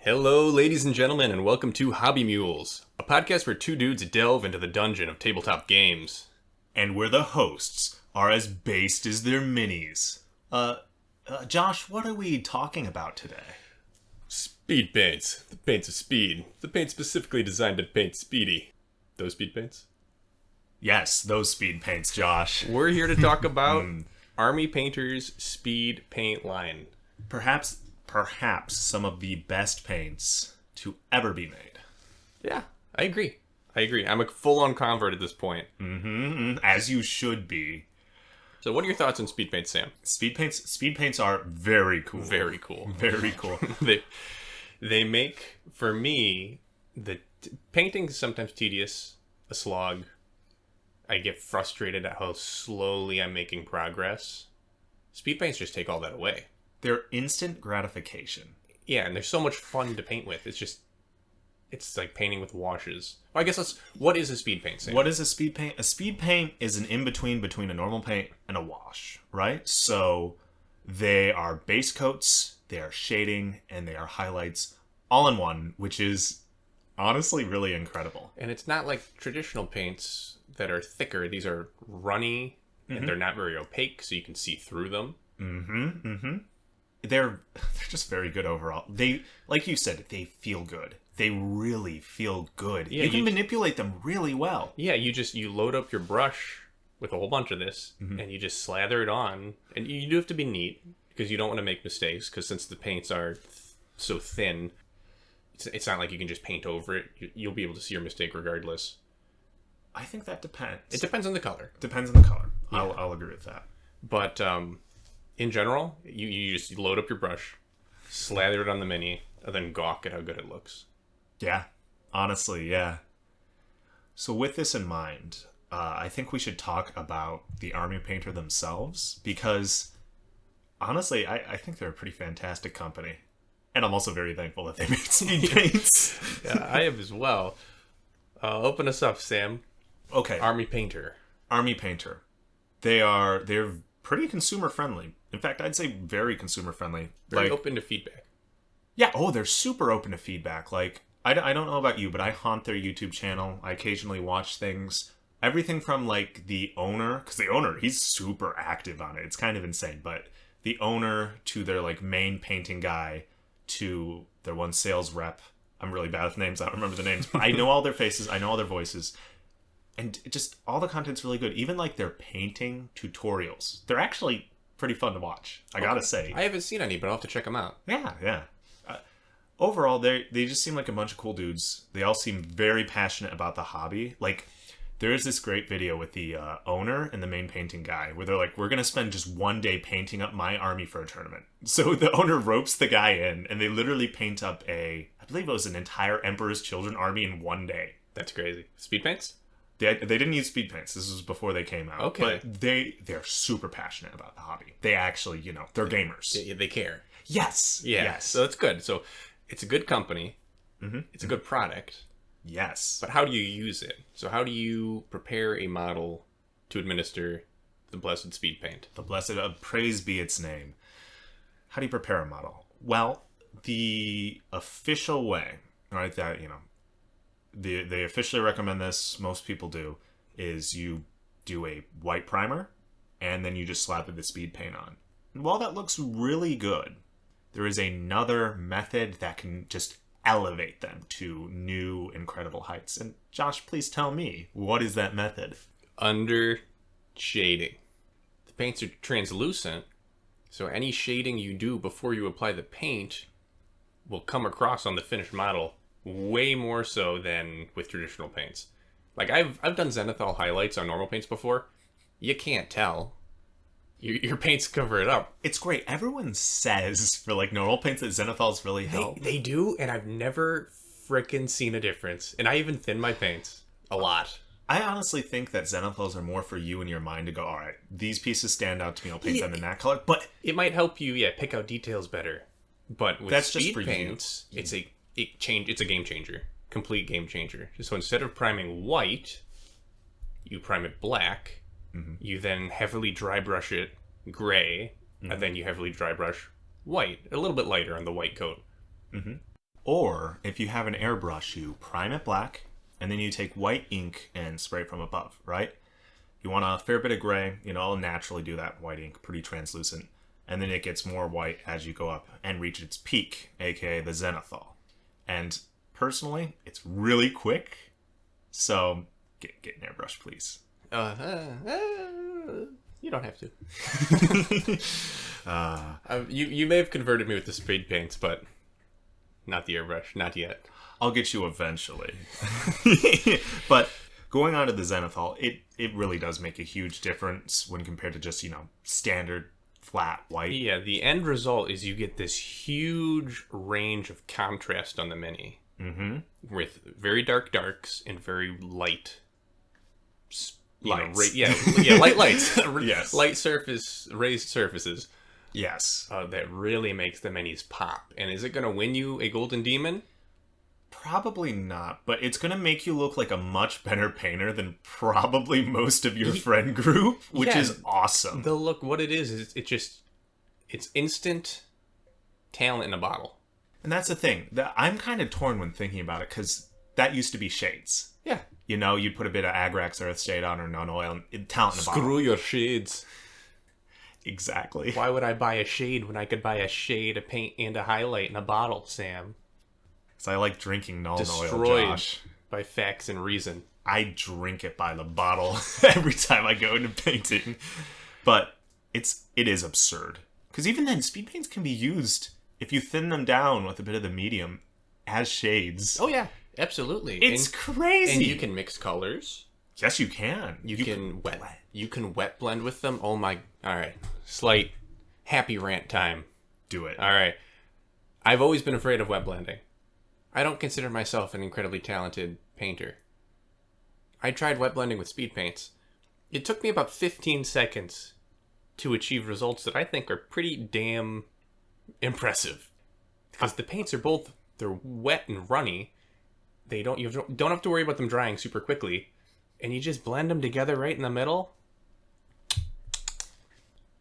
Hello, ladies and gentlemen, and welcome to Hobby Mules, a podcast where two dudes delve into the dungeon of tabletop games. And where the hosts are as based as their minis. Josh, what are we talking about today? Speed paints. The paints of speed. The paint specifically designed to paint speedy. Those speed paints? Yes, those speed paints, Josh. We're here to talk about Army Painter's speed paint line. Perhaps some of the best paints to ever be made. Yeah, I agree. I'm a full-on convert at this point. As you should be. So what are your thoughts on speed paints, Sam? Speed paints are very cool. Very cool. Very cool. They make, for me, painting is sometimes tedious, a slog. I get frustrated at how slowly I'm making progress. Speed paints just take all that away. They're instant gratification. Yeah, and they're so much fun to paint with. It's like painting with washes. Well, I guess what is a speed paint, Sam? What is a speed paint? A speed paint is an in-between between a normal paint and a wash, right? So they are base coats, they are shading, and they are highlights all in one, which is honestly really incredible. And it's not like traditional paints that are thicker. These are runny, and they're not very opaque, so you can see through them. They're just very good overall. They, like you said, they feel good. They really feel good. Yeah, you can manipulate them really well. Yeah, you load up your brush with a whole bunch of this, and you just slather it on. And you do have to be neat, because you don't want to make mistakes, because since the paints are so thin, it's not like you can just paint over it. You'll be able to see your mistake regardless. I think that depends. It depends on the color. Yeah. I'll agree with that. But in general, you just load up your brush, slather it on the mini, and then gawk at how good it looks. Yeah, honestly, yeah. So with this in mind, I think we should talk about the Army Painter themselves, because honestly, I think they're a pretty fantastic company. And I'm also very thankful that they made speed paints. Yeah, I am as well. Open us up, Sam. Okay. Army Painter. They're pretty consumer friendly. In fact, I'd say very consumer friendly. Very open to feedback. Yeah, they're super open to feedback. Like, I don't know about you, but I haunt their YouTube channel. I occasionally watch things. Everything from, like, the owner, because the owner, he's super active on it. It's kind of insane. But the owner to their, like, main painting guy to their one sales rep. I'm really bad with names. I don't remember the names. But I know all their faces. I know all their voices. And just all the content's really good. Even, like, their painting tutorials. They're actually pretty fun to watch, I gotta say. I haven't seen any, but I'll have to check them out. Yeah. Overall, they just seem like a bunch of cool dudes. They all seem very passionate about the hobby. Like, there's this great video with the owner and the main painting guy where they're like, we're going to spend just one day painting up my army for a tournament. So the owner ropes the guy in, and they literally paint up I believe it was an entire Emperor's Children army in one day. That's crazy. Speed paints? They didn't use speed paints. This was before they came out. Okay. But they're super passionate about the hobby. They actually, they're gamers. They care. Yes. Yeah. Yes. So that's good. So it's a good company. It's a good product. Yes. But how do you use it? So how do you prepare a model to administer the blessed speed paint? The blessed, praise be its name. How do you prepare a model? Well, the official way, right, that, they officially recommend this, most people do, is you do a white primer, and then you just slather the speed paint on. And while that looks really good, there is another method that can just elevate them to new, incredible heights. And Josh, please tell me, what is that method? Under shading. The paints are translucent, so any shading you do before you apply the paint will come across on the finished model way more so than with traditional paints. Like, I've done zenithal highlights on normal paints before. You can't tell. Your paints cover it up. It's great. Everyone says for, like, normal paints that zenithals really help. They do, and I've never frickin' seen a difference. And I even thin my paints a lot. I honestly think that zenithals are more for you in your mind to go, all right, these pieces stand out to me, I'll paint them in that color. But it might help you, pick out details better. But with that's speed just for paints, it's a game changer. Complete game changer. So instead of priming white, you prime it black. You then heavily dry brush it gray, and then you heavily dry brush white, a little bit lighter on the white coat. Or if you have an airbrush, you prime it black, and then you take white ink and spray it from above, right? You want a fair bit of gray, it'll naturally do that. White ink, pretty translucent. And then it gets more white as you go up and reach its peak, aka the zenithal. And personally, it's really quick, so get an airbrush, please. You don't have to. You may have converted me with the speed paints, but not the airbrush, not yet. I'll get you eventually. But going on to the zenithal, it really does make a huge difference when compared to just, standard flat white. Yeah, the end result is you get this huge range of contrast on the mini. Mm-hmm. With very dark darks and very light lights. Light lights. Yes. Light surface, raised surfaces. Yes. That really makes the minis pop. And is it going to win you a golden demon? Probably not, but it's going to make you look like a much better painter than probably most of your friend group, which is awesome. What it is it's instant talent in a bottle. And that's the thing. I'm kind of torn when thinking about it, because that used to be shades. Yeah. You'd put a bit of Agrax Earth Shade on or None Oil, and talent in a bottle. Screw your shades. Exactly. Why would I buy a shade when I could buy a shade, a paint, and a highlight in a bottle, Sam? Because I like drinking None Oil, Destroyed Josh. by facts and reason. I drink it by the bottle every time I go into painting. But it is absurd. Because even then, speed paints can be used, if you thin them down with a bit of the medium, as shades. Oh yeah, absolutely. It's crazy. And you can mix colors. Yes, you can. You can wet blend with them. Oh my. All right. Slight happy rant time. Do it. All right. I've always been afraid of wet blending. I don't consider myself an incredibly talented painter. I tried wet blending with speed paints. It took me about 15 seconds to achieve results that I think are pretty damn impressive. Because the paints are they're wet and runny. You don't have to worry about them drying super quickly. And you just blend them together right in the middle.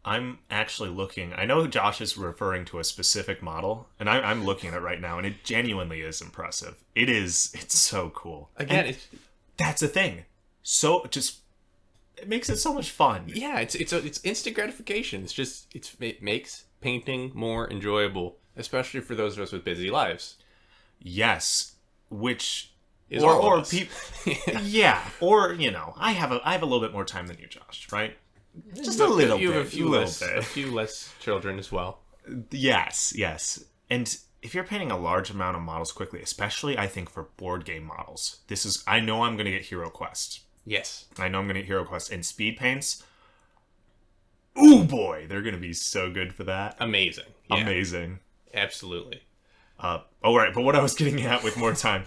I'm actually looking. I know Josh is referring to a specific model, and I'm looking at it right now, and it genuinely is impressive. It's so cool. Again, that's the thing. It makes it so much fun. Yeah, it's instant gratification. It makes painting more enjoyable, especially for those of us with busy lives. Yes, which is or people. Yeah, or I have a little bit more time than you, Josh, right? Just a little you bit. Have a few less children as well. Yes. And if you're painting a large amount of models quickly, especially I think for board game models, I know I'm going to get Hero Quest. Yes. I know I'm going to get Hero Quest. And speed paints, ooh boy, they're going to be so good for that. Amazing. Yeah. Amazing. Absolutely. Right, but what I was getting at with more time,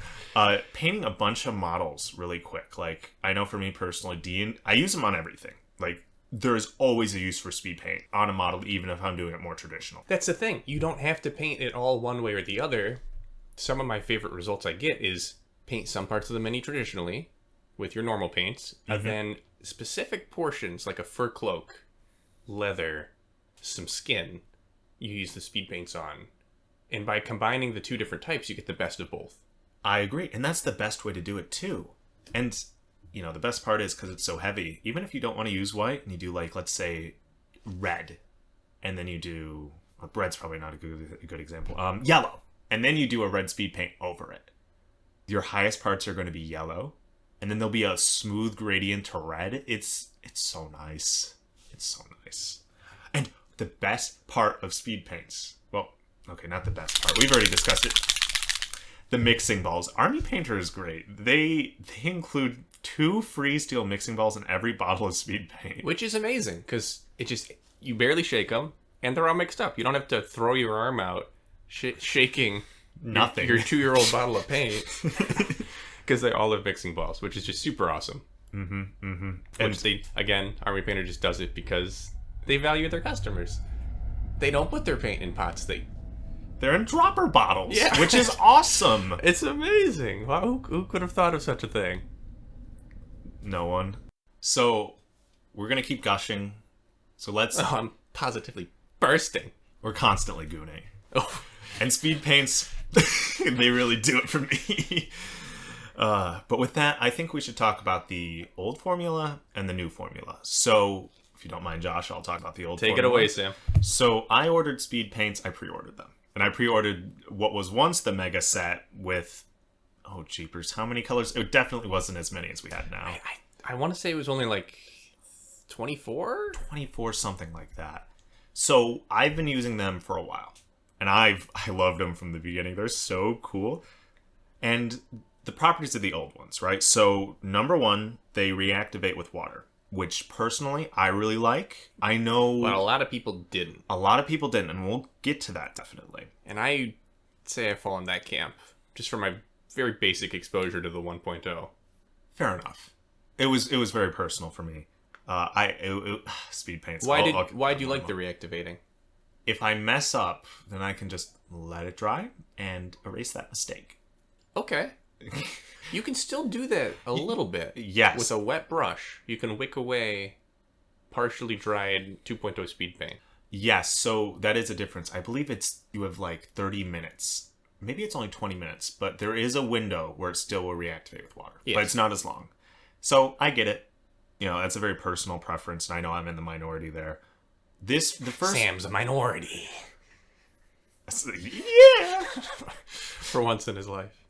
painting a bunch of models really quick. Like, I know for me personally, I use them on everything. Like, there's always a use for speed paint on a model, even if I'm doing it more traditional. That's the thing. You don't have to paint it all one way or the other. Some of my favorite results I get is paint some parts of the mini traditionally with your normal paints, and then specific portions like a fur cloak, leather, some skin, you use the speed paints on. And by combining the two different types, you get the best of both. I agree. And that's the best way to do it, too. And the best part is because it's so heavy, even if you don't want to use white and you do, like, let's say, red, and then you do, red's probably not a good example, yellow, and then you do a red speed paint over it. Your highest parts are going to be yellow, and then there'll be a smooth gradient to red. It's so nice. It's so nice. And the best part of speed paints, well, okay, not the best part. We've already discussed it. The mixing balls. Army Painter is great. They include 2 free steel mixing balls in every bottle of speed paint. Which is amazing, because you barely shake them, and they're all mixed up. You don't have to throw your arm out shaking nothing. Your 2-year-old bottle of paint, because they all have mixing balls, which is just super awesome. And Army Painter just does it because they value their customers. They don't put their paint in pots. They're in dropper bottles, yeah. Which is awesome. It's amazing. Wow, who could have thought of such a thing? No one. So, we're going to keep gushing. So let's... Oh, I'm positively bursting. We're constantly gooning. Oh. And speed paints, They really do it for me. But with that, I think we should talk about the old formula and the new formula. So, if you don't mind, Josh, I'll talk about the old formula. Take it away, Sam. So, I ordered speed paints. I pre-ordered them. And I pre-ordered what was once the mega set with, oh, jeepers, how many colors? It definitely wasn't as many as we had now. I want to say it was only like 24? 24, something like that. So, I've been using them for a while. And I loved them from the beginning. They're so cool. And the properties of the old ones, right? So, number one, they reactivate with water, which personally I really like. I know... But a lot of people didn't. A lot of people didn't, and we'll get to that definitely. And I say I fall in that camp, just from my very basic exposure to the 1.0. Fair enough. It was very personal for me. Speed paints. Why do you like the reactivating? If I mess up, then I can just let it dry and erase that mistake. Okay. You can still do that a little bit. Yes. With a wet brush, you can wick away partially dried 2.0 speed paint. Yes, so that is a difference. I believe you have like 30 minutes. Maybe it's only 20 minutes, but there is a window where it still will reactivate with water. Yes. But it's not as long. So I get it. You know, that's a very personal preference, and I know I'm in the minority there. Sam's a minority. Yeah. For once in his life.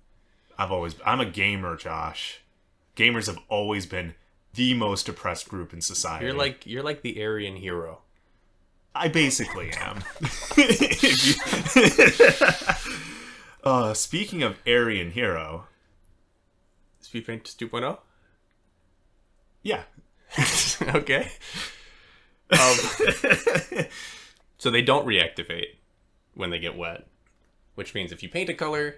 I'm a gamer, Josh. Gamers have always been the most oppressed group in society. You're like the Aryan hero. I basically am. Speaking of Aryan hero, Speed Paint 2.0? Yeah. Okay. So they don't reactivate when they get wet, which means if you paint a color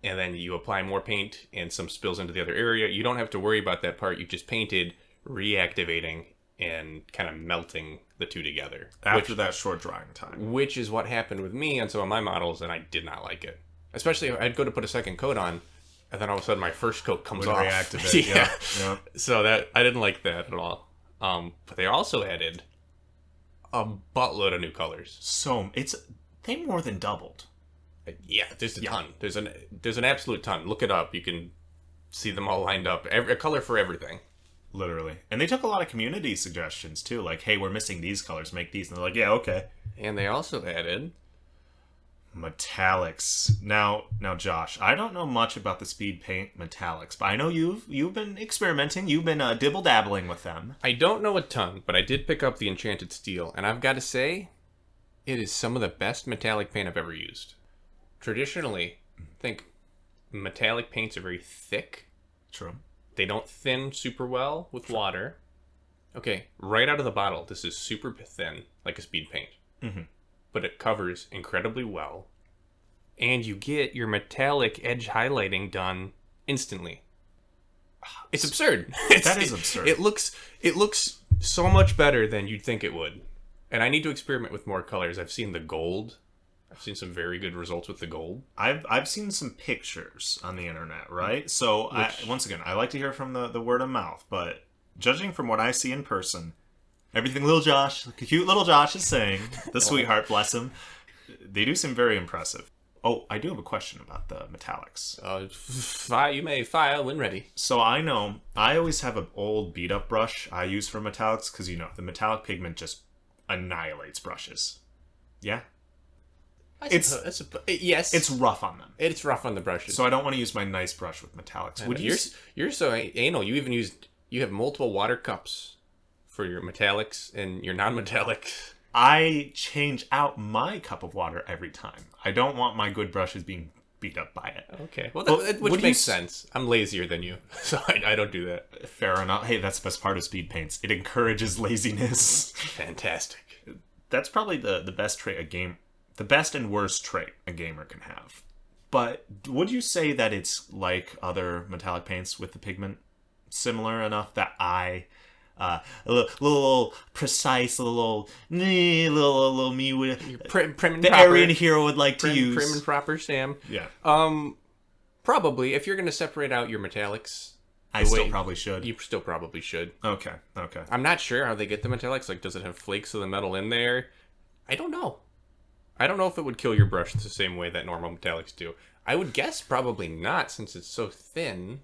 and then you apply more paint and some spills into the other area, you don't have to worry about that part. You just painted reactivating and kind of melting the two together. After that short drying time. Which is what happened with me on some of my models, and I did not like it. Especially if I'd go to put a second coat on, and then all of a sudden my first coat comes off. Reactivate. Yeah. So that I didn't like that at all. But they also added a buttload of new colors. So they more than doubled. Yeah, there's a ton. There's an absolute ton. Look it up. You can see them all lined up. A color for everything. Literally. And they took a lot of community suggestions too. Like, hey, we're missing these colors. Make these. And they're like, yeah, okay. And they also added metallics. Now, Josh, I don't know much about the speed paint metallics, but I know you've been experimenting. You've been dibble-dabbling with them. I don't know a ton, but I did pick up the Enchanted Steel. And I've got to say, it is some of the best metallic paint I've ever used. Traditionally, I think metallic paints are very thick. True. They don't thin super well with water. Okay, right out of the bottle, this is super thin, like a speed paint. Mm-hmm. But it covers incredibly well. And you get your metallic edge highlighting done instantly. It's absurd. That is absurd. It looks so much better than you'd think it would. And I need to experiment with more colors. I've seen the gold. I've seen some very good results with the gold. I've seen some pictures on the internet, right? So, once again, I like to hear from the word of mouth, but judging from what I see in person, everything cute little Josh is saying, the sweetheart, bless him, they do seem very impressive. Oh, I do have a question about the metallics. You may file when ready. So I know, I always have an old beat-up brush I use for metallics, because, the metallic pigment just annihilates brushes. Yeah? Yes. It's rough on them. It's rough on the brushes. So I don't want to use my nice brush with metallics. You're so anal. You have multiple water cups for your metallics and your non-metallics. I change out my cup of water every time. I don't want my good brushes being beat up by it. Okay. Well, which makes sense. I'm lazier than you, so I don't do that. Fair enough. Hey, that's the best part of speed paints. It encourages laziness. Fantastic. That's probably the best trait the best and worst trait a gamer can have. But would you say that it's like other metallic paints with the pigment? Similar enough that a little precise, little me with prim and the proper. Aryan hero would like to use. Prim and proper, Sam. Yeah. Probably, if you're going to separate out your metallics, I still probably should. You still probably should. Okay. I'm not sure how they get the metallics. Like, does it have flakes of the metal in there? I don't know. I don't know if it would kill your brush the same way that normal metallics do. I would guess probably not, since it's so thin.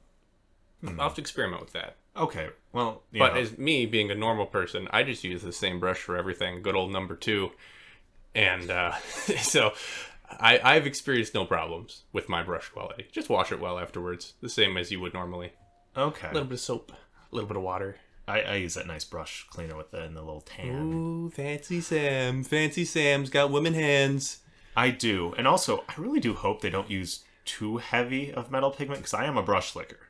I'll have to experiment with that. Okay, well, But as me being a normal person, I just use the same brush for everything. Good old number 2. And so I've experienced no problems with my brush quality. Just wash it well afterwards, the same as you would normally. okay. A little bit of soap, a little bit of water. I use that nice brush cleaner with the little tan. Ooh, fancy Sam. Fancy Sam's got woman hands. I do. And also, I really do hope they don't use too heavy of metal pigment, because I am a brush licker.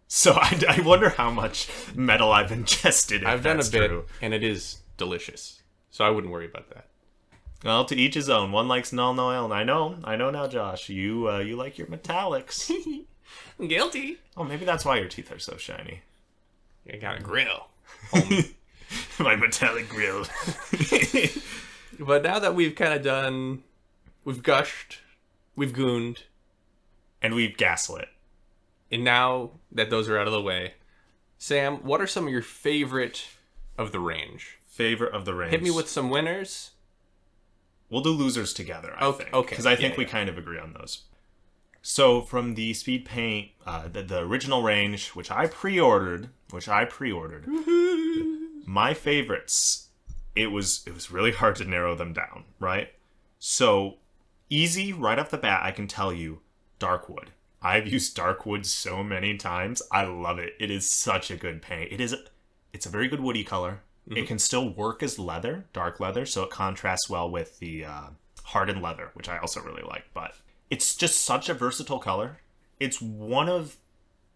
So I wonder how much metal I've ingested. I've done a bit, true. and it is delicious. So I wouldn't worry about that. Well, to each his own. One likes null oil, and I know now, Josh. You like your metallics. Guilty. Oh, maybe that's why your teeth are so shiny. I got a grill. My metallic grill. But now that we've kind of done, we've gushed, we've gooned, And we've gaslit. and now that those are out of the way, Sam, what are some of your favorite of the range? Favorite of the range. Hit me with some winners. We'll do losers together, I think. okay. Because I think Yeah, we yeah. kind of agree on those. So from the speed paint, the original range, which I pre-ordered, my favorites, it was really hard to narrow them down, right? So easy right off the bat, I can tell you, Darkwood. I've used Darkwood so many times. I love it. It is such a good paint. It's a very good woody color. It can still work as leather, dark leather, so it contrasts well with the hardened leather, which I also really like. But it's just such a versatile color. It's one of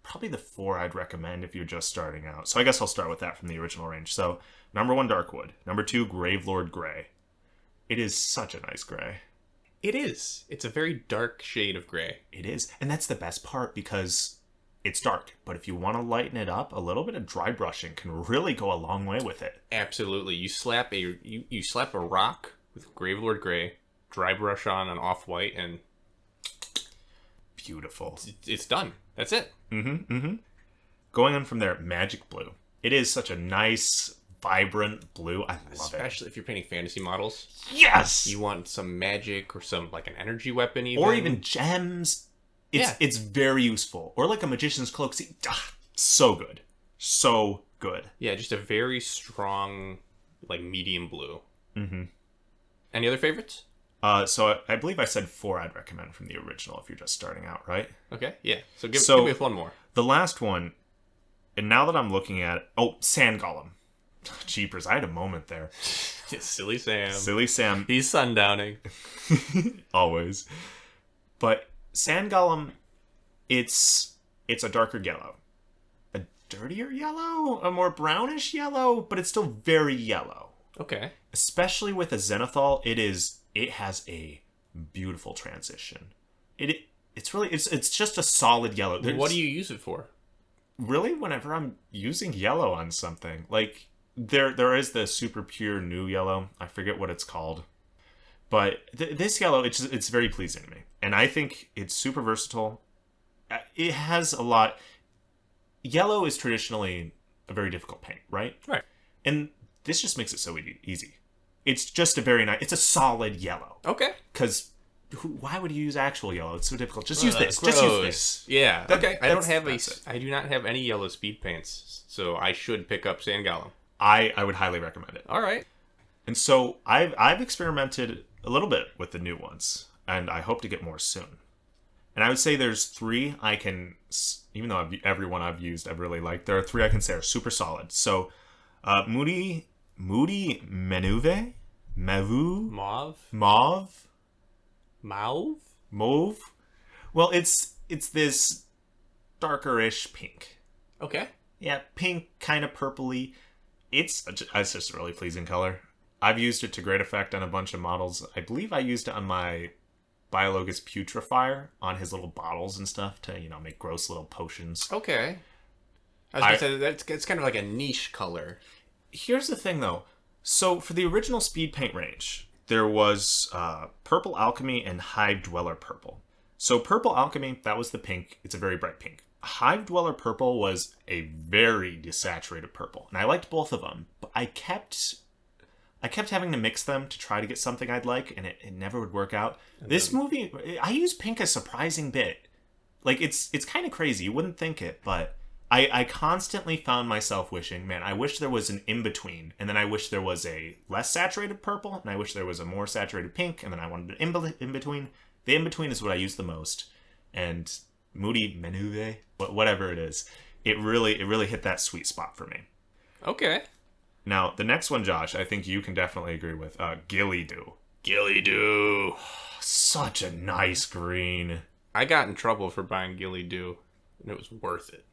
probably the 4 I'd recommend if you're just starting out. So I guess I'll start with that from the original range. So number 1, Darkwood. Number 2, Gravelord Gray. It is such a nice gray. It is. It's a very dark shade of gray. It is. And that's the best part, because it's dark. But if you want to lighten it up, a little bit of dry brushing can really go a long way with it. Absolutely. You slap a rock with Gravelord Gray, dry brush on an off-white, and Beautiful. it's done. That's it. Going on from there, Magic Blue. It is such a nice, vibrant blue. I love it. Especially if you're painting fantasy models. Yes! You want some magic or some, like, an energy weapon even. Or even gems. It's very useful. Or like a magician's cloak. See, so good. So good. Yeah, just a very strong, like, medium blue. Any other favorites? So I believe I said 4 I'd recommend from the original if you're just starting out, right? Okay, yeah. So give me with one more. The last one, and now that I'm looking at it, Sand Golem. Jeepers, I had a moment there. Silly Sam. Silly Sam, He's sundowning. always. But Sand Golem, it's a darker yellow. A dirtier yellow? A more brownish yellow? But it's still very yellow. Okay. Especially with a zenithal, it has a beautiful transition. It's just a solid yellow. What do you use it for? Really, whenever I'm using yellow on something, like there is the super pure new yellow. I forget what it's called, but this yellow, it's very pleasing to me, and I think it's super versatile. It has a lot. Yellow is traditionally a very difficult paint, right? Right. And this just makes it so easy. It's just a very nice. It's a solid yellow. Okay. Because why would you use actual yellow? It's so difficult. Just use this. Just use this. Yeah. Okay. That's it. I do not have any yellow speed paints, so I should pick up Sand Golem. I would highly recommend it. All right. And so I've experimented a little bit with the new ones, and I hope to get more soon. And I would say there's 3 I can, even though every one I've used I've really liked, there are 3 I can say are super solid. So, Moody Menuve? Mavu? Mauve. Mauve? Well, it's this darker-ish pink. Okay. Yeah, pink, kind of purpley. It's just a really pleasing color. I've used it to great effect on a bunch of models. I believe I used it on my Biologus Putrefier on his little bottles and stuff to, make gross little potions. Okay. I was going to say, it's kind of like a niche color. Here's the thing, though. So, for the original Speed Paint range, there was Purple Alchemy and Hive Dweller Purple. So, Purple Alchemy, that was the pink. It's a very bright pink. Hive Dweller Purple was a very desaturated purple. And I liked both of them. But I kept I kept having to mix them to try to get something I'd like, and it never would work out. This movie, I use pink a surprising bit. Like, it's kind of crazy. You wouldn't think it, but I constantly found myself wishing, man, I wish there was an in-between, and then I wish there was a less saturated purple, and I wish there was a more saturated pink, and then I wanted an in-between. The in-between is what I use the most, and Moody Menuve, whatever it is, it really hit that sweet spot for me. Okay. Now, the next one, Josh, I think you can definitely agree with. Gilly Doo. Gilly Doo. Such a nice green. I got in trouble for buying Gilly Doo, and it was worth it.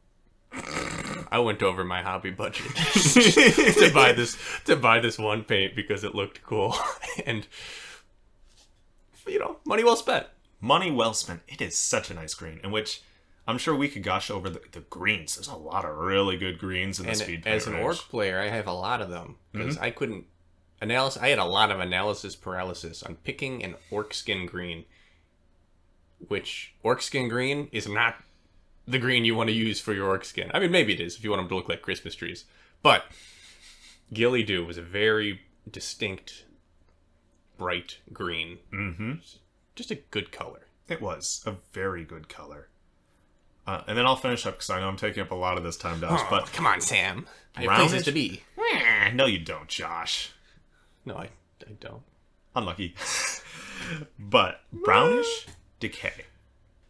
I went over my hobby budget to buy this one paint because it looked cool, and money well spent. Money well spent. It is such a nice green, in which I'm sure we could gush over the greens. There's a lot of really good greens in the speed paint as an range. orc player, I have a lot of them because I couldn't I had a lot of analysis paralysis on picking an orc skin green, which orc skin green is not the green you want to use for your orc skin. I mean, maybe it is if you want them to look like Christmas trees. But Gilly Doo was a very distinct, bright green. Mm-hmm. Just a good color. It was a very good color. And then I'll finish up because I know I'm taking up a lot of this time, Josh. But come on, Sam. I have brownish? places to be. No, you don't, Josh. No, I don't. Unlucky. But brownish decay.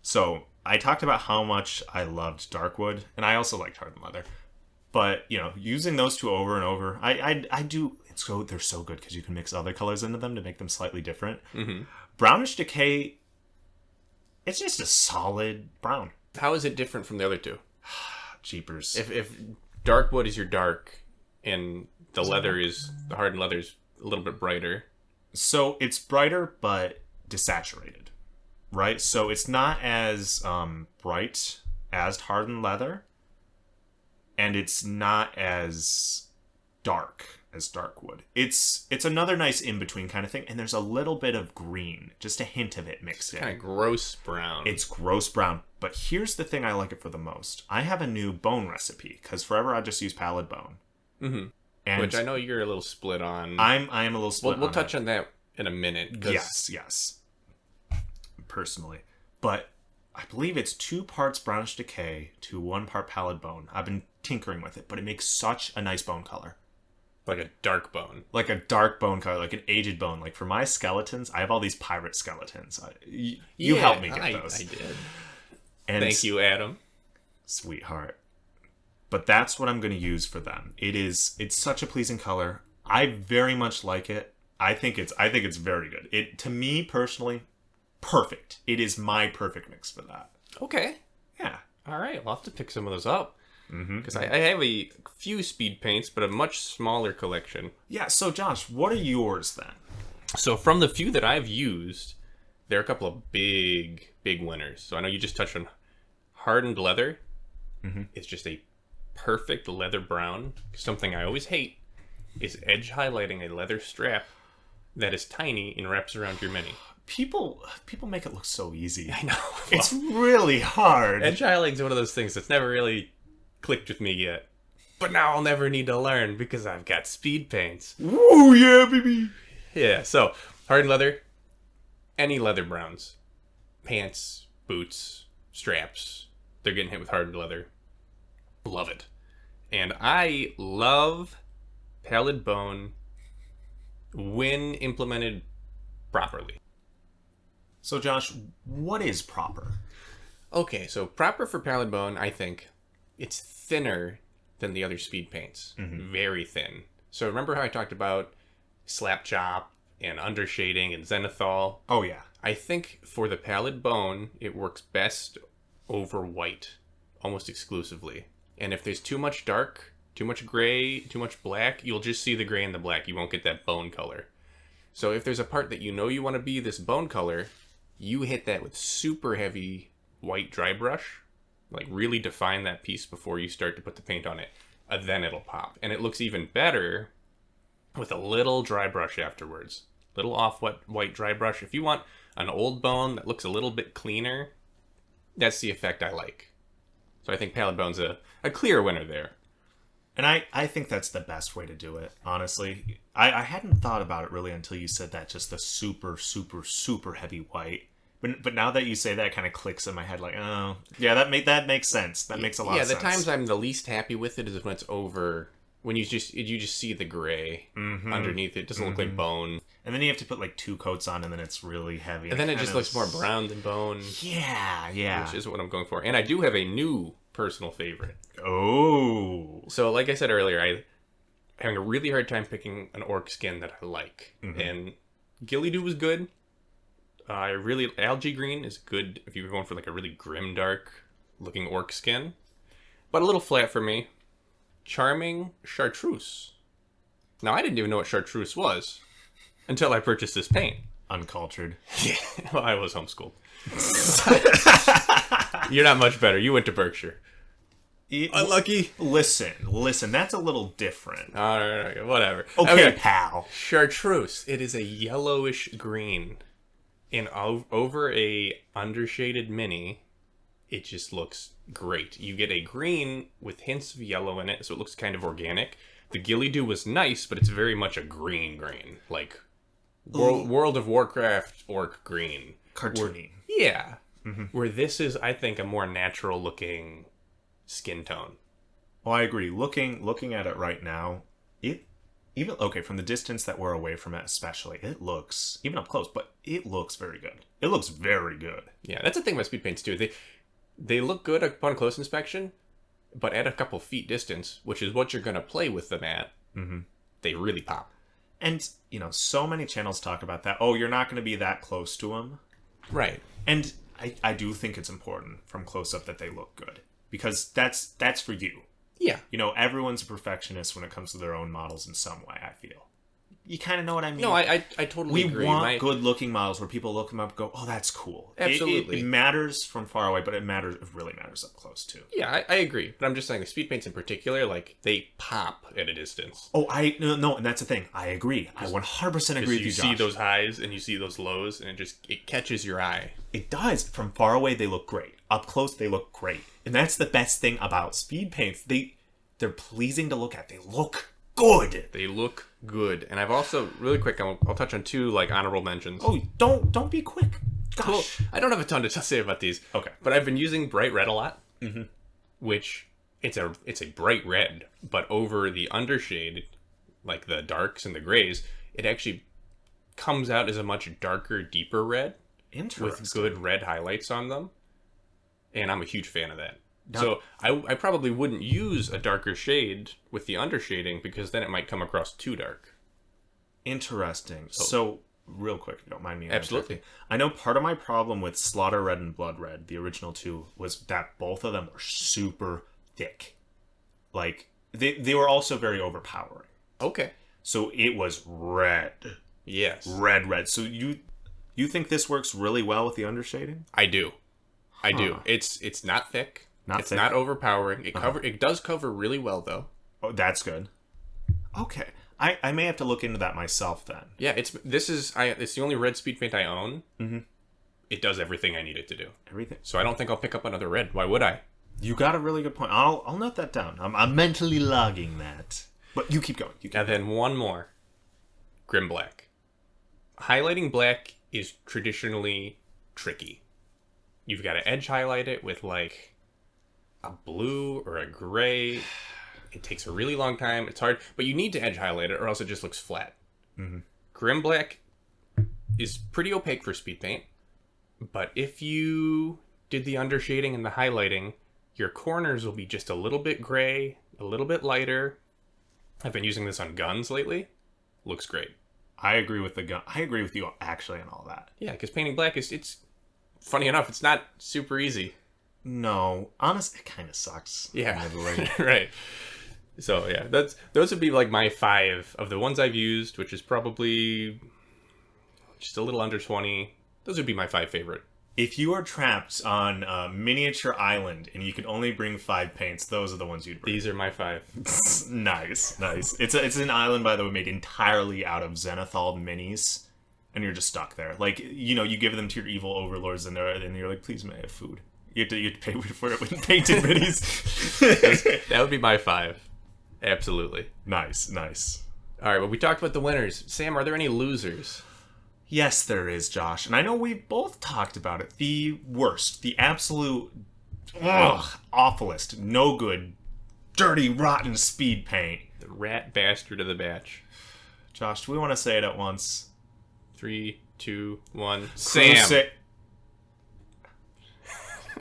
So I talked about how much I loved Darkwood, and I also liked Hardened Leather. But using those two over and over, I do. They're so good because you can mix other colors into them to make them slightly different. Mm-hmm. Brownish decay, it's just a solid brown. How is it different from the other two? Jeepers. If Darkwood is your dark, and the Hardened Leather is a little bit brighter. So it's brighter, but desaturated, right? So it's not as bright as Hardened Leather, and it's not as dark as Darkwood. It's another nice in-between kind of thing, and there's a little bit of green, just a hint of it mixed in. Kind of gross brown. It's gross brown, but here's the thing I like it for the most. I have a new bone recipe, because forever I just use pallid bone. Mm-hmm. And which I know you're a little split on. I am a little split We'll touch on that in a minute. Yes. Personally. But I believe it's 2 parts brownish decay to 1 part pallid bone. I've been tinkering with it, but it makes such a nice bone color. Like a dark bone. Like a dark bone color, like an aged bone. Like for my skeletons, I have all these pirate skeletons. You helped me get those. I did. And thank you, Adam. Sweetheart. But that's what I'm going to use for them. It's such a pleasing color. I very much like it. I think it's very good. It, to me personally, perfect. It is my perfect mix for that. Okay. Yeah. All right. We'll have to pick some of those up. Because Mm-hmm. I have a few speed paints, but a much smaller collection. Yeah, so Josh, what are yours then? So from the few that I've used, there are a couple of big winners. So I know you just touched on Hardened Leather. Mm-hmm. It's just a perfect leather brown. Something I always hate is edge highlighting a leather strap that is tiny and wraps around your mini. People make it look so easy. I know. It's really hard. Edge highlighting is one of those things that's never really clicked with me yet. But now I'll never need to learn because I've got speed paints. Woo, yeah, baby. Yeah, so Hardened Leather, any leather browns, pants, boots, straps, they're getting hit with Hardened Leather. Love it. And I love pallid bone when implemented properly. So Josh, what is proper? Okay, so proper for pallid bone, I think it's thinner than the other speed paints. Mm-hmm. Very thin. So remember how I talked about slap chop and undershading and zenithal? Oh yeah. I think for the pallid bone, it works best over white, almost exclusively. And if there's too much dark, too much gray, too much black, you'll just see the gray and the black. You won't get that bone color. So if there's a part that you know you want to be this bone color, you hit that with super heavy white dry brush. Like really define that piece before you start to put the paint on it. Then it'll pop. And it looks even better with a little dry brush afterwards. Little off-white dry brush. If you want an old bone that looks a little bit cleaner, that's the effect I like. So I think pallid bone's a clear winner there. And I think that's the best way to do it, honestly. I hadn't thought about it really until you said that, just the super, super, super heavy white. But now that you say that, it kind of clicks in my head like, oh, yeah, that makes sense. That makes a lot of sense. Yeah, the times I'm the least happy with it is when it's over, when you just see the gray underneath it. It doesn't look like bone. And then you have to put like 2 coats on, and then it's really heavy. And then it just looks more brown than bone. Yeah. Which is what I'm going for. And I do have a new personal favorite. Oh. So, like I said earlier, I'm having a really hard time picking an orc skin that I like. And Gilly-Doo was good. Algae green is good if you're going for like a really grim dark looking orc skin. But a little flat for me. Charming Chartreuse. Now, I didn't even know what Chartreuse was until I purchased this paint. Uncultured. Yeah, well, I was homeschooled. You're not much better. You went to Berkshire. Unlucky. Listen, that's a little different. All right, whatever. Okay, pal. Chartreuse. It is a yellowish green. And over a undershaded mini, it just looks great. You get a green with hints of yellow in it, so it looks kind of organic. The Gilly-Doo was nice, but it's very much a green. Like World of Warcraft orc green. Cartoony. Yeah. Where this is, I think, a more natural looking skin tone. Well, I agree. Looking at it right now, from the distance that we're away from it especially, it looks, even up close, but it looks very good. It looks very good. Yeah, that's the thing about speed paints too. They look good upon close inspection, but at a couple feet distance, which is what you're going to play with them at, they really pop. And, so many channels talk about that. Oh, you're not going to be that close to them. Right. And I do think it's important from close up that they look good. Because that's for you. Yeah. Everyone's a perfectionist when it comes to their own models in some way, I feel. You kind of know what I mean? No, I totally agree. We want good-looking models where people look them up and go, oh, that's cool. Absolutely. It matters from far away, but it really matters up close, too. Yeah, I agree. But I'm just saying, the speed paints in particular, like, they pop at a distance. Oh, no, and that's the thing. I agree. I 100% agree with you, Josh. You see those highs and you see those lows, and it catches your eye. It does. From far away, they look great. Up close, they look great. And that's the best thing about speed paints. They're pleasing to look at. They look good. They look good. And I've also, really quick, I'll touch on 2 honorable mentions. Oh, don't be quick. Gosh. Cool. I don't have a ton to say about these. Okay. But I've been using bright red a lot, which it's a bright red, but over the undershade, like the darks and the grays, it actually comes out as a much darker, deeper red. Interesting. With good red highlights on them. And I'm a huge fan of that. So I probably wouldn't use a darker shade with the undershading because then it might come across too dark. Interesting. So real quick, if you don't mind me. Absolutely. I know part of my problem with Slaughter Red and Blood Red, the original 2, was that both of them were super thick. Like, they were also very overpowering. Okay. So it was red. Yes. Red. So you think this works really well with the undershading? I do. It's not thick. It's not overpowering. It does cover really well though. Oh, that's good. Okay. I may have to look into that myself then. Yeah, it's the only red speed paint I own. It does everything I need it to do. Everything. So I don't think I'll pick up another red. Why would I? You got a really good point. I'll note that down. I'm mentally logging that. But you keep going. Then one more. Grim black. Highlighting black is traditionally tricky. You've got to edge highlight it with like a blue or a gray. It takes a really long time. It's hard, but you need to edge highlight it or else it just looks flat. Grim black is pretty opaque for speed paint, but if you did the undershading and the highlighting, your corners will be just a little bit gray, a little bit lighter. I've been using this on guns lately. Looks great. I agree with the gun. I agree with you actually on all that. Yeah, because painting black it's funny enough, it's not super easy. No, honestly, it kind of sucks. Yeah, right. So yeah, those would be like my 5 of the ones I've used, which is probably just a little under 20. Those would be my 5 favorite. If you are trapped on a miniature island and you can only bring 5 paints, those are the ones you'd bring. These are my 5. Nice. It's an island, by the way, made entirely out of Zenithal minis, and you're just stuck there. Like, you give them to your evil overlords, and you're like, please, may I have food? You have to pay for it with painted minis. That would be my 5. Absolutely. Nice. All right, well, we talked about the winners. Sam, are there any losers? Yes, there is, Josh. And I know we've both talked about it. The worst, the absolute awfulest, no good, dirty, rotten speed paint. The rat bastard of the batch. Josh, do we want to say it at once? 3, 2, 1. Sam.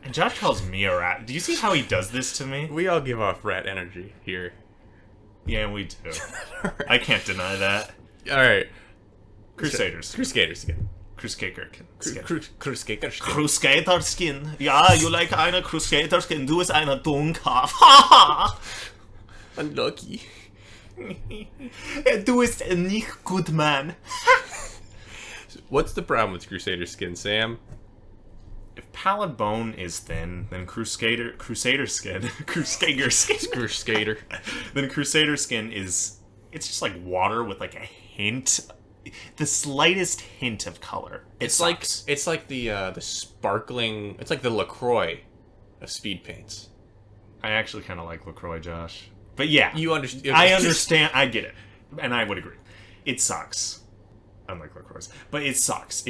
And Josh calls me a rat. Do you see how he does this to me? We all give off rat energy here. Yeah, we do. I can't deny that. All right. Crusaders. Crusader skin. Crusader skin. Crusader skin. Crusader skin. Ja, you like eine Crusader skin. Du ist eine Dummkopf. Haha. Unlucky. Du ist nicht gut, man. What's the problem with Crusader skin, Sam? If pallid bone is thin, then Crusader skin, Crusader. then Crusader skin it's just like water with like a hint, the slightest hint of color. It's like the sparkling. It's like the LaCroix of speed paints. I actually kind of like LaCroix, Josh. But yeah, You understand? I understand. I get it, and I would agree. It sucks. Unlike LaCroix, but it sucks.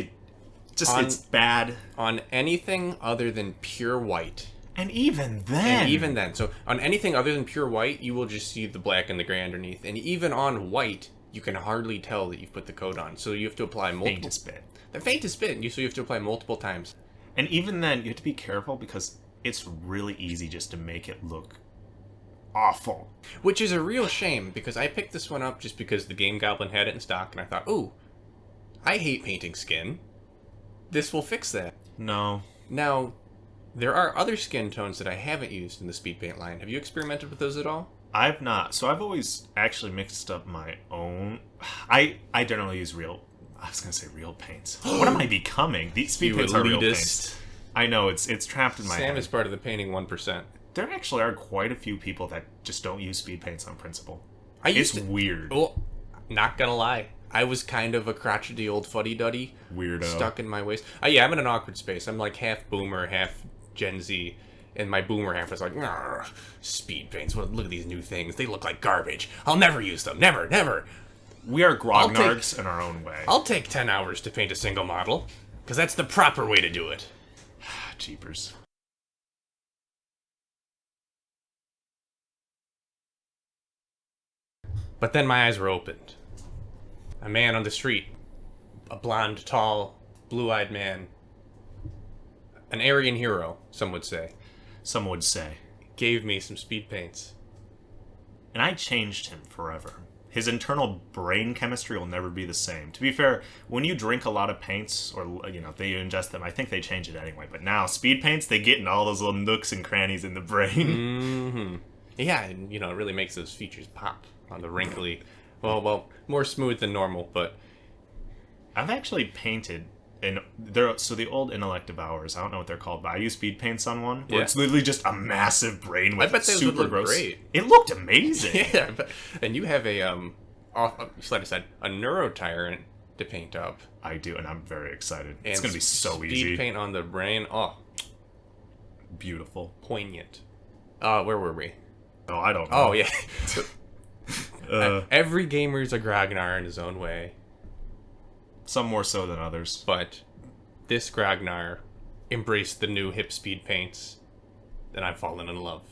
It's bad On anything other than pure white. And even then. So on anything other than pure white, you will just see the black and the gray underneath. And even on white, you can hardly tell that you've put the coat on. So you have to apply multiple. Faintest bit. The faintest bit. So you have to apply multiple times. And even then, you have to be careful because it's really easy just to make it look awful. Which is a real shame because I picked this one up just because the Game Goblin had it in stock. And I thought, ooh, I hate painting skin. This will fix that. No. Now, there are other skin tones that I haven't used in the speed paint line. Have you experimented with those at all? I've not. So I've always actually mixed up my own. I generally use real. I was gonna say real paints. What am I becoming? These speed paints are real paints. I know it's trapped in my head. Sam is part of the painting 1%. There actually are quite a few people that just don't use speed paints on principle. It's weird. Well, not gonna lie. I was kind of a crotchety old fuddy-duddy. Weirdo. Stuck in my ways. Yeah, I'm in an awkward space. I'm like half boomer, half Gen Z. And my boomer half is like, speed paints. Well, look at these new things. They look like garbage. I'll never use them. Never, never. We are grognards in our own way. I'll take 10 hours to paint a single model. Because that's the proper way to do it. Jeepers. But then my eyes were opened. A man on the street, a blonde, tall, blue-eyed man, an Aryan hero, some would say, gave me some speed paints. And I changed him forever. His internal brain chemistry will never be the same. To be fair, when you drink a lot of paints, or, they ingest them, I think they change it anyway. But now, speed paints, they get in all those little nooks and crannies in the brain. Mm-hmm. Yeah, and, it really makes those features pop on the wrinkly... Well, more smooth than normal, but... I've actually painted, so the old Intellect Devours, I don't know what they're called, but I use speed paints on one, where it's literally just a massive brain with I bet those super would look gross... great. It looked amazing! Yeah, and you have a, slide aside, a neurotyrant to paint up. I do, and I'm very excited. And it's going to be so easy. Speed paint on the brain, beautiful. Poignant. Where were we? Oh, I don't know. Oh, yeah. Every gamer's a Grognar in his own way. Some more so than others. But this Grognar embraced the new hip speed paints, and I've fallen in love.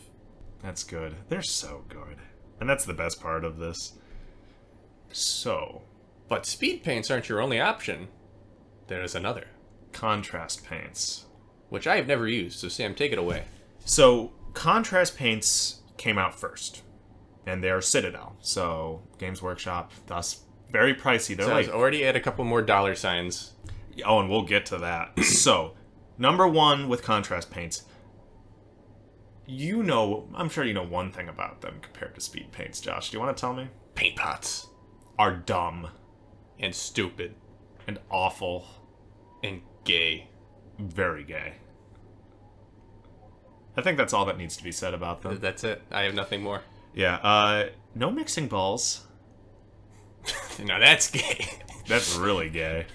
That's good. They're so good. And that's the best part of this. So. But speed paints aren't your only option. There is another. Contrast paints. Which I have never used, so Sam, take it away. So, contrast paints came out first. And they're Citadel, so Games Workshop, thus very pricey. They're So already add a couple more dollar signs. Oh, and we'll get to that. So, number one with contrast paints. I'm sure you know one thing about them compared to speed paints, Josh. Do you want to tell me? Paint pots. Are dumb. And stupid. And awful. And gay. Very gay. I think that's all that needs to be said about them. That's it. I have nothing more. Yeah, no mixing balls. Now that's gay. That's really gay.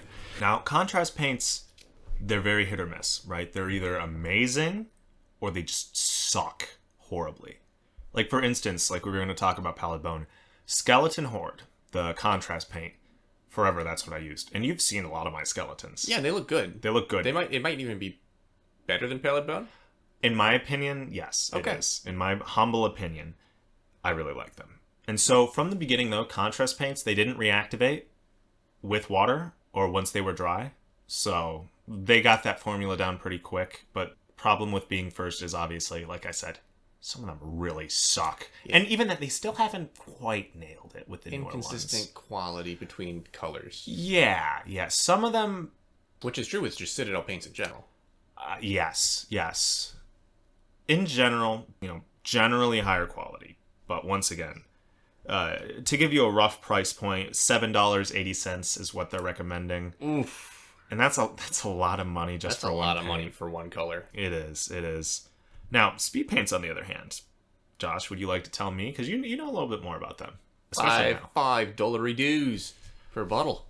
Now, contrast paints, they're very hit or miss, right? They're either amazing or they just suck horribly. Like, for instance, like we were going to talk about Pallid Bone. Skeleton Horde, the contrast paint. Forever, that's what I used. And you've seen a lot of my skeletons. Yeah, they look good. They look good. It might even be better than Pallid Bone. In my opinion, yes, Okay. it is. In my humble opinion, I really like them. And so, from the beginning, though, contrast paints, they didn't reactivate with water or once they were dry. So, they got that formula down pretty quick. But problem with being first is obviously, like I said, some of them really suck. Yeah. And even that, they still haven't quite nailed it with the newer ones. Inconsistent quality between colors. Yeah. Some of them... Which is true with just Citadel paints in general. Yes. In general, generally higher quality. But once again, to give you a rough price point, $7.80 is what they're recommending. Oof. And that's a lot of money just for one paint. That's a lot of money for one color. It is. Now, speed paints, on the other hand. Josh, would you like to tell me? Because you know a little bit more about them. Especially now. $5 dues for a bottle.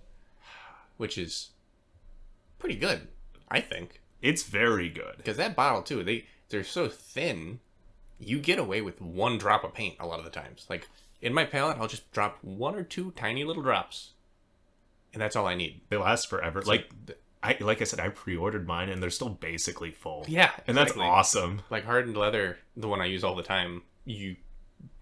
Which is pretty good, I think. It's very good. Because that bottle, too, they're so thin, you get away with one drop of paint a lot of the times. Like, in my palette, I'll just drop 1 or 2 tiny little drops. And that's all I need. They last forever. So, like I said, I pre-ordered mine, and they're still basically full. Yeah, and that's awesome. Like hardened leather, the one I use all the time, you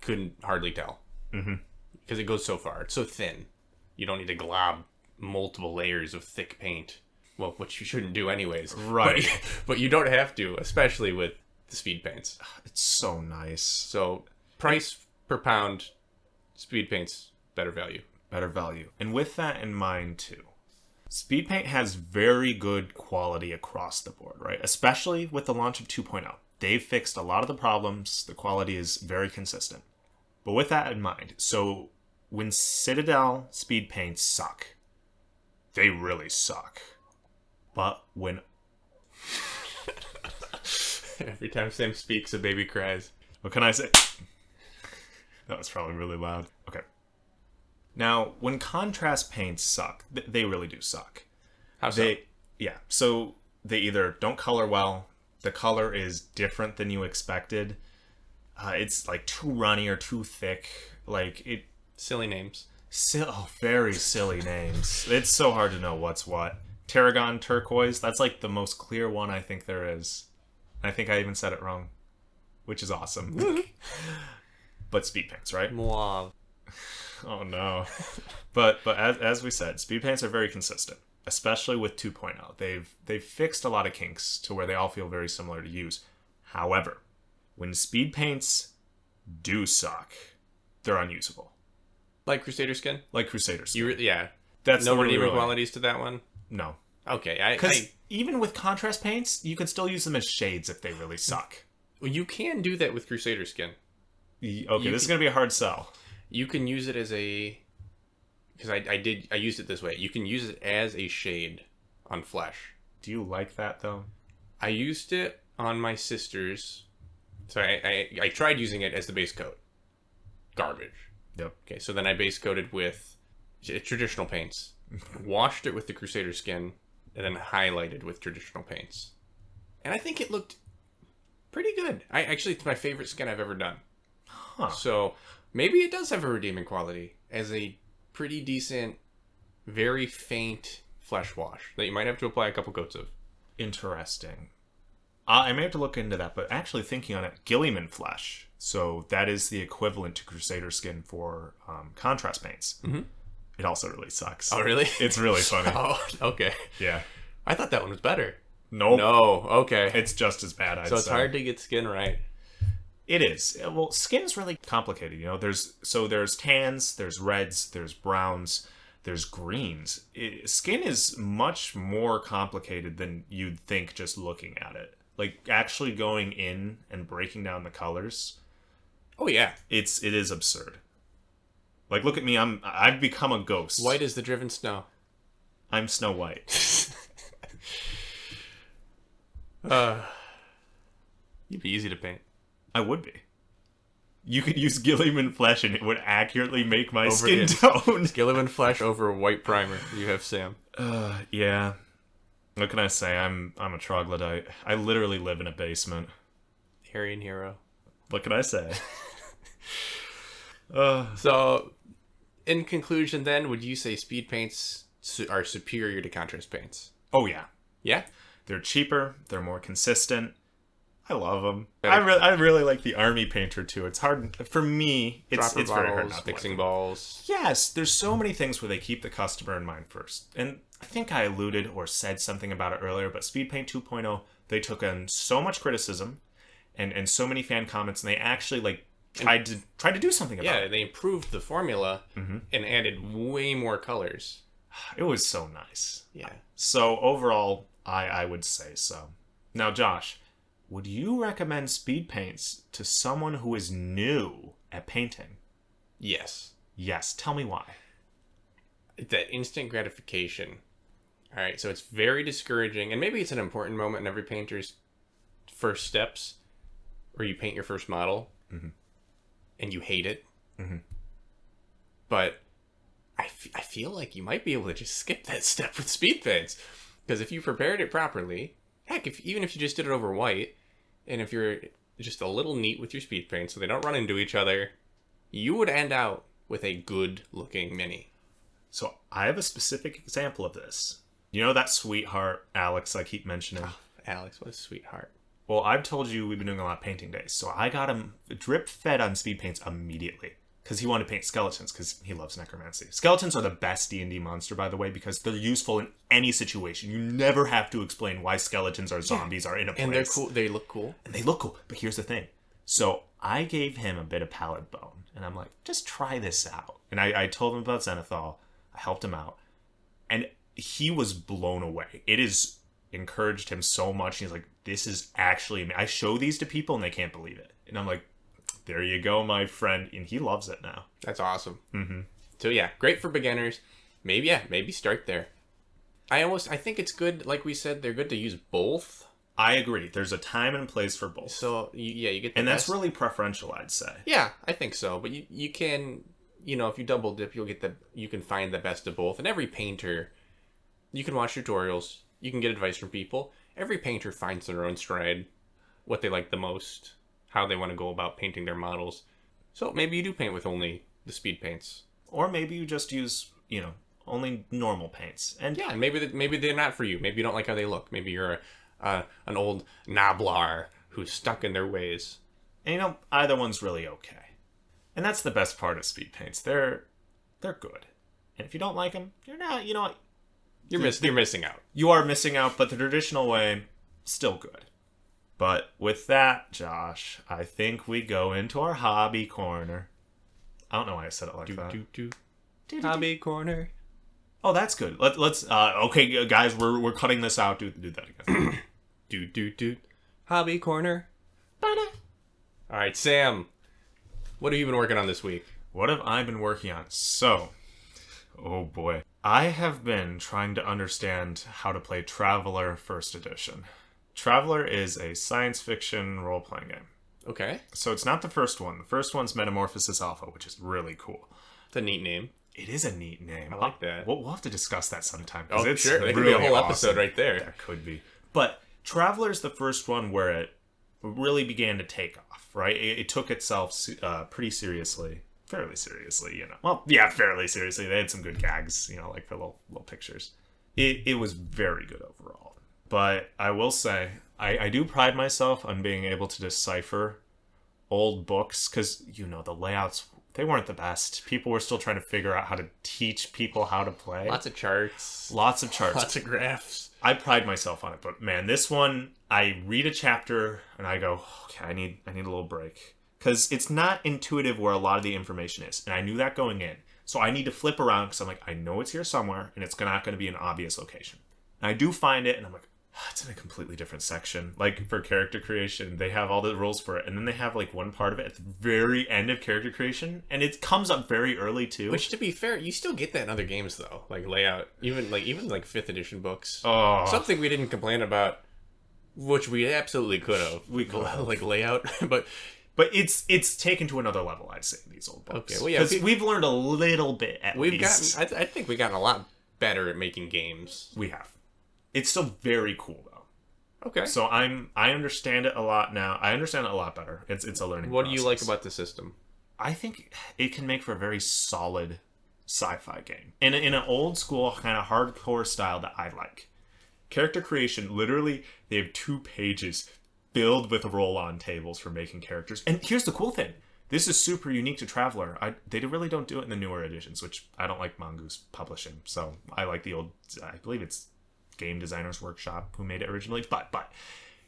couldn't hardly tell because it goes so far. It's so thin. You don't need to glob multiple layers of thick paint. Well, which you shouldn't do anyways. Right. But you don't have to, especially with the speed paints. It's so nice. So price per pound, speed paints better value. Better value, and with that in mind too. Speed paint has very good quality across the board, right? Especially with the launch of 2.0. They've fixed a lot of the problems. The quality is very consistent. But with that in mind, so when Citadel speed paints suck, they really suck. But when... Every time Sam speaks, a baby cries. What can I say? That was probably really loud. Okay. Now, when contrast paints suck, they really do suck. How so? Yeah, so they either don't color well, the color is different than you expected, it's like too runny or too thick, like it... Silly names. Very silly names. It's so hard to know what's what. Tarragon turquoise, that's like the most clear one I think there is. I think I even said it wrong, which is awesome. But speed paints, right? Mauve. Oh no. But as we said, speed paints are very consistent, especially with 2.0. They've fixed a lot of kinks to where they all feel very similar to use. However, when speed paints do suck, they're unusable. Like Crusader Skin? Like Crusader Skin. Yeah. That's no redeeming qualities to that one? No. Okay. Because even with contrast paints, you can still use them as shades if they really suck. Well, you can do that with Crusader Skin. Okay, this is going to be a hard sell. You can use it as a... Because I used it this way. You can use it as a shade on flesh. Do you like that, though? I used it on my sister's. So I tried using it as the base coat. Garbage. Yep. Okay, so then I base coated with traditional paints. Washed it with the Crusader Skin. And then highlighted with traditional paints. And I think it looked pretty good. It's my favorite skin I've ever done. Huh. So... Maybe it does have a redeeming quality as a pretty decent, very faint flesh wash that you might have to apply a couple coats of. Interesting. I may have to look into that, but actually thinking on it, Gilliman flesh. So that is the equivalent to Crusader Skin for contrast paints. Mm-hmm. It also really sucks. Oh, really? It's really funny. Oh, okay. Yeah. I thought that one was better. Nope. No, okay. It's just as bad, I'd say. So it's hard to get skin right. It is. Well, skin's really complicated, there's tans, there's reds, there's browns, there's greens. Skin is much more complicated than you'd think just looking at it. Like, actually going in and breaking down the colors. Oh, yeah. It is absurd. Like, look at me, I've become a ghost. White as the driven snow. I'm Snow White. You'd be easy to paint. I would be. You could use Gilliman flesh and it would accurately make my skin tone. Gilliman flesh over white primer. You have Sam. Yeah. What can I say? I'm a troglodyte. I literally live in a basement. Aryan hero. What can I say? So, in conclusion, then, would you say speed paints are superior to contrast paints? Oh yeah, Yeah. they're cheaper. They're more consistent. I love them. Better- I really like the army painter too. It's hard for me. It's Dropper very hard bottles, not to like mixing them. balls. Yes, there's so many things where they keep the customer in mind first. And I think I alluded or said something about it earlier, but Speed Paint 2.0, they took on so much criticism and so many fan comments, and they actually like tried to do something about Yeah, it. they improved the formula and added way more colors. It was so nice. Yeah. So overall, I would say so. Now, Josh, would you recommend speed paints to someone who is new at painting? Yes. Yes. Tell me why. That instant gratification. All right, so it's very discouraging, and maybe it's an important moment in every painter's first steps, where you paint your first model, and you hate it. But I feel like you might be able to just skip that step with speed paints, because if you prepared it properly, heck, even if you just did it over white, and if you're just a little neat with your speed paints so they don't run into each other, you would end out with a good-looking mini. So I have a specific example of this. You know that sweetheart, Alex, I keep mentioning? Alex, what a sweetheart. Well, I've told you we've been doing a lot of painting days, so I got him drip-fed on speed paints immediately. Because he wanted to paint skeletons, because he loves necromancy. Skeletons are the best D&D monster, by the way, because they're useful in any situation. You never have to explain why skeletons or zombies are in a place. And they're cool. They look cool. And they look cool. But here's the thing. So I gave him a bit of palette bone, and I'm like, just try this out. And I told him about Zenithal. I helped him out. And he was blown away. It has encouraged him so much. He's like, this is actually... I show these to people, and they can't believe it. And I'm like, there you go, my friend. And he loves it now. That's awesome. So yeah, great for beginners. Maybe start there. I think it's good, like we said, they're good to use both. I agree. There's a time and place for both. So you get the And that's best. really preferential, I'd say. Yeah, I think so. But you can, if you double dip, you can find the best of both. And every painter, you can watch tutorials, you can get advice from people. Every painter finds their own stride, what they like the most, how they want to go about painting their models. So maybe you do paint with only the speed paints. Or maybe you just use, only normal paints. And Yeah, and maybe they're not for you. Maybe you don't like how they look. Maybe you're an old Nablar who's stuck in their ways. And either one's really okay. And that's the best part of speed paints. They're good. And if you don't like them, you're not, You're missing out. you are missing out, but the traditional way, still good. But with that, Josh, I think we go into our hobby corner. I don't know why I said it like that. Hobby corner. Oh, that's good. Let's okay, guys, we're cutting this out. Do that again. Hobby corner. All right, Sam. What have you been working on this week? What have I been working on? So, oh boy. I have been trying to understand how to play Traveler First Edition. Traveler is a science fiction role-playing game. Okay. So it's not the first one. The first one's Metamorphosis Alpha, which is really cool. It's a neat name. It is a neat name. I like that. We'll have to discuss that sometime. 'Cause Oh, it's sure. That could really be a whole awesome. episode right there. That could be. But Traveler's the first one where it really began to take off, right? It took itself pretty seriously. Fairly seriously, Well, yeah, fairly seriously. They had some good gags, like for little pictures. It was very good overall. But I will say, I do pride myself on being able to decipher old books, because, the layouts, they weren't the best. People were still trying to figure out how to teach people how to play. Lots of charts. Lots of charts. Lots of graphs. I pride myself on it, but man, this one, I read a chapter and I go, okay, I need a little break. Because it's not intuitive where a lot of the information is. And I knew that going in. So I need to flip around because I'm like, I know it's here somewhere and it's not going to be an obvious location. And I do find it and I'm like, it's in a completely different section. Like for character creation, they have all the rules for it. And then they have like one part of it at the very end of character creation. And it comes up very early too. Which, to be fair, you still get that in other games though. Like layout. Even 5th edition books. Oh. Something we didn't complain about, which we absolutely could have. We could have. Like layout. But it's taken to another level, I'd say, in these old books. Okay, well, yeah, because we've learned a little bit at least. I think we've gotten a lot better at making games. We have. It's still very cool though. Okay. So I understand it a lot now. I understand it a lot better. It's a learning What process. do you like about the system? I think it can make for a very solid sci-fi game in an old school kind of hardcore style that I like. Character creation, literally, they have 2 pages filled with roll-on tables for making characters. And here's the cool thing. This is super unique to Traveler. They really don't do it in the newer editions, which I don't like Mongoose Publishing. So I like the old, I believe it's Game Designers Workshop who made it originally. But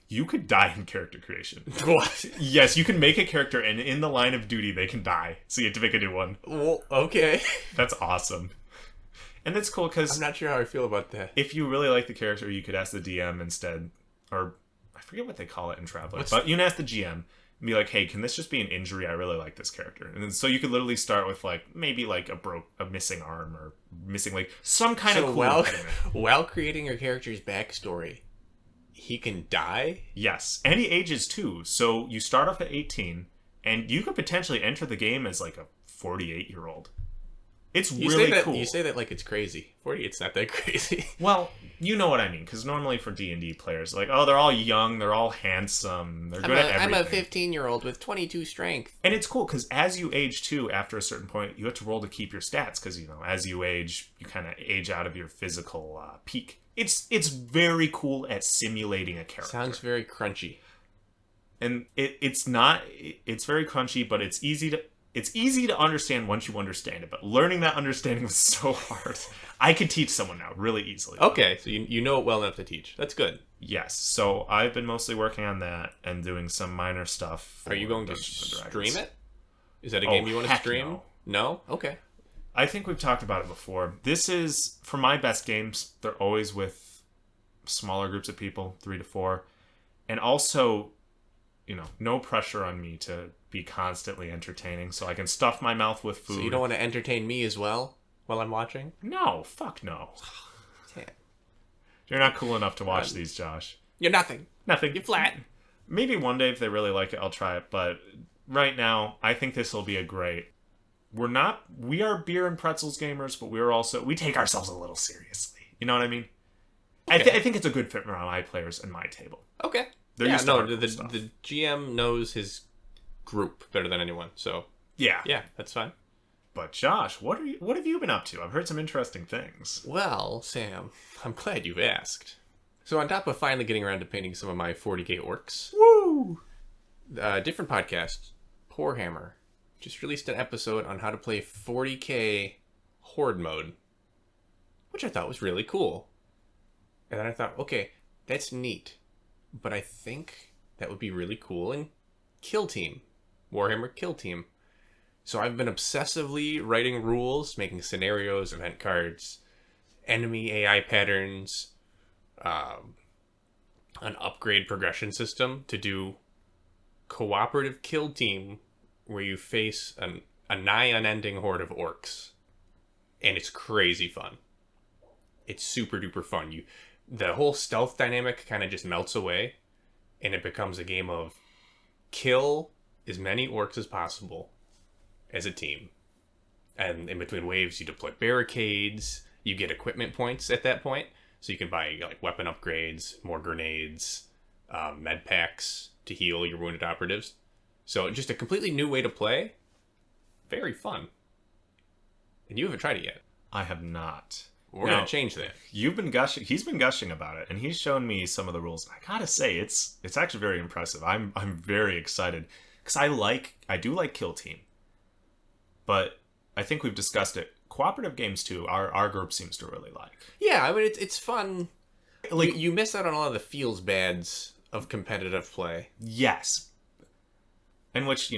you could die in character creation. What? Yes, you can make a character, and in the line of duty, they can die. So you have to make a new one. Well, okay. That's awesome. And that's cool because I'm not sure how I feel about that. if you really like the character, you could ask the DM instead, or I forget what they call it in Traveler, but you can ask the GM and be like, hey, can this just be an injury? I really like this character. And then, so you could literally start with like maybe like a missing arm or missing like some kind of cool while creating your character's backstory, he can die? Yes. And he ages too. So you start off at 18 and you could potentially enter the game as like a 48-year-old. It's really cool. You say that like it's crazy. 40, it's not that crazy. Well, you know what I mean, because normally for D&D players, like, oh, they're all young, they're all handsome, they're good at everything. I'm a 15-year-old with 22 strength. And it's cool, because as you age, too, after a certain point, you have to roll to keep your stats, because, you know, as you age, you kind of age out of your physical peak. It's very cool at simulating a character. Sounds very crunchy. And it's very crunchy, but it's easy to understand once you understand it, but learning that understanding was so hard. I could teach someone now really easily. Okay, so you know it well enough to teach. That's good. Yes, so I've been mostly working on that and doing some minor stuff. Are you going to stream it? Is that a game you want to stream? No? Okay. I think we've talked about it before. This is, for my best games, they're always with smaller groups of people, 3 to 4. And also, you know, no pressure on me to be constantly entertaining, so I can stuff my mouth with food. So you don't want to entertain me as well while I'm watching? No, fuck no. Damn. You're not cool enough to watch these, Josh. You're nothing. Nothing. You're flat. Maybe one day if they really like it, I'll try it, but right now, I think this will be a great... We are beer and pretzels gamers, but we take ourselves a little seriously. You know what I mean? Okay. I think it's a good fit for my players and my table. Okay. They're used to the GM knows his group better than anyone, so yeah, that's fine. But Josh, what have you been up to? I've heard some interesting things. Well, Sam, I'm glad you've asked. So on top of finally getting around to painting some of my 40k orcs, woo! Different podcast, Poorhammer, just released an episode on how to play 40k horde mode, which I thought was really cool. And then I thought, okay, that's neat, but I think that would be really cool in Kill Team, Warhammer Kill Team. So I've been obsessively writing rules, making scenarios, event cards, enemy AI patterns, an upgrade progression system to do cooperative kill team where you face a nigh unending horde of orcs. And it's crazy fun. It's super duper fun. The whole stealth dynamic kind of just melts away, and it becomes a game of kill as many orcs as possible as a team. And in between waves, you deploy barricades, you get equipment points at that point, so you can buy like weapon upgrades, more grenades, med packs to heal your wounded operatives. So just a completely new way to play. Very fun. And you haven't tried it yet. I have not. We're going to change that. You've been gushing. He's been gushing about it, and he's shown me some of the rules. I gotta say, it's actually very impressive. I'm very excited because I do like Kill Team, but I think we've discussed it. Cooperative games too. Our group seems to really like. Yeah, I mean it's fun. Like you miss out on a lot of the feels bads of competitive play. Yes, and which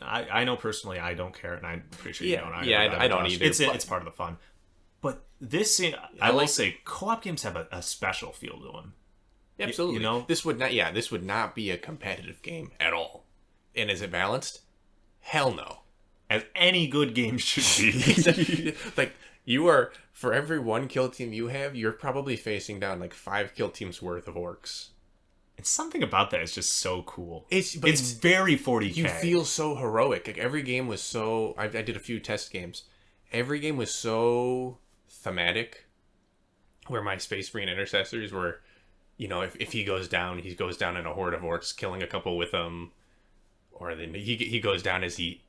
I know personally I don't care, and I'm pretty sure you don't either. Yeah, I don't either. It's part of the fun. But this, I will say, co-op games have a special feel to them. Absolutely. This would not be a competitive game at all. And is it balanced? Hell no. As any good game should be. Like, you are, for every one kill team you have, you're probably facing down like 5 kill teams worth of orcs. And something about that is just so cool. It's very 40k. You feel so heroic. Like, every game was so... I did a few test games. Every game was so thematic, where my Space Marine intercessors were, if he goes down in a horde of orcs, killing a couple with him, or then he goes down as he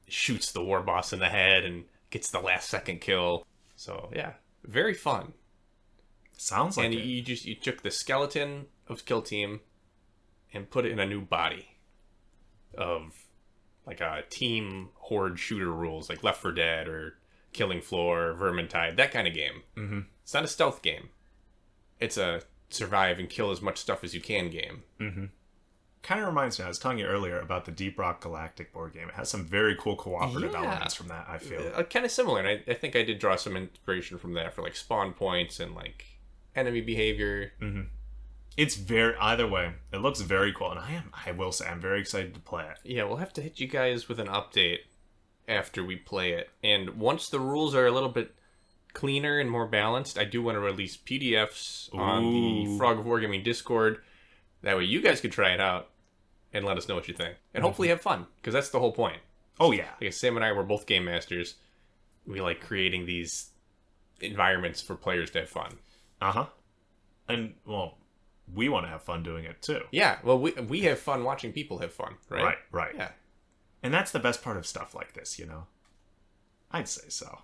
shoots the war boss in the head and gets the last second kill. So yeah, very fun. Sounds like and it. you took the skeleton of Kill Team and put it in a new body of like a team horde shooter rules, like Left 4 Dead or Killing Floor, Vermintide, that kind of game. Mm-hmm. It's not a stealth game. It's a survive and kill as much stuff as you can game. Mm-hmm. Kind of reminds me, I was telling you earlier about the Deep Rock Galactic board game. It has some very cool cooperative elements from that, I feel. Kind of similar, and I think I did draw some inspiration from that for like spawn points and like enemy behavior. Mm-hmm. It's very, either way, it looks very cool, and I will say, I'm very excited to play it. Yeah, we'll have to hit you guys with an update after we play it. And once the rules are a little bit cleaner and more balanced, I do want to release PDFs on the Frog of Wargaming Discord. That way you guys can try it out and let us know what you think. And hopefully have fun, because that's the whole point. Oh, yeah. Because Sam and I were both game masters. We like creating these environments for players to have fun. Uh-huh. And, well, we want to have fun doing it, too. Yeah, well, we have fun watching people have fun, right? Right. Yeah. And that's the best part of stuff like this, you know? I'd say so.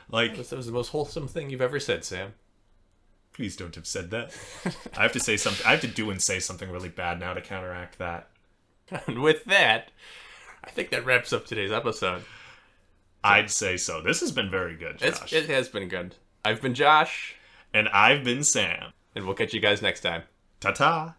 Like, That was the most wholesome thing you've ever said, Sam. please don't have said that. I have to say something. I have to do and say something really bad now to counteract that. And with that, I think that wraps up today's episode. I'd say so. This has been very good, Josh. It has been good. I've been Josh. And I've been Sam. And we'll catch you guys next time. Ta-ta.